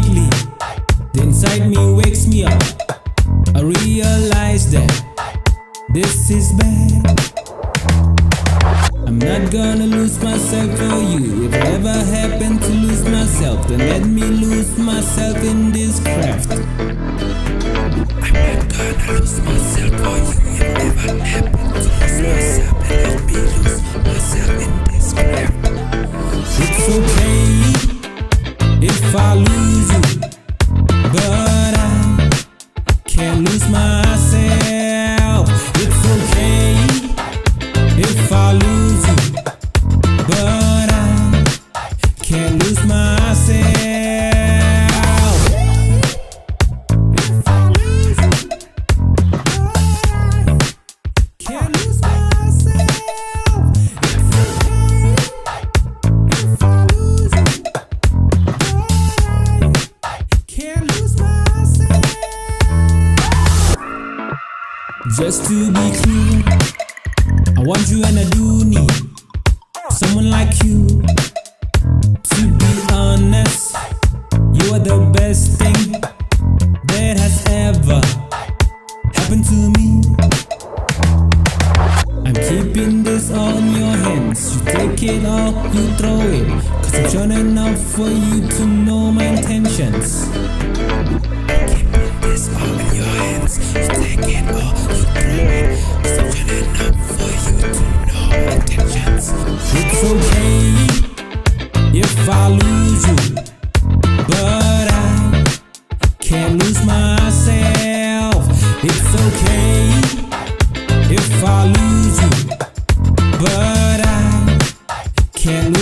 lately. The inside me wakes me up. I realize that this is bad. I'm not gonna lose myself for you. If I ever happen to lose myself, then let me lose myself in this craft. I'm not gonna lose myself for you. If I ever happen to lose myself, then let me lose myself in this craft. It's okay if I lose you, but I can't lose myself. It's okay if I lose you, but I can't lose myself. If I lose you, but I can't lose myself. It's okay if I lose you, but I can't lose myself. Just to be clear, I want you and I do need someone like you. To be honest, you are the best thing that has ever happened to me. I'm keeping this all in your hands. You take it all, you throw it, 'cause I'm sure enough for you to know my intentions. I'm keeping this all in your hands. You take it all, you throw it, 'cause I'm sure enough for you to know my intentions. It's okay if I lose you, but I can't lose myself. It's okay if I lose you, but I can't lose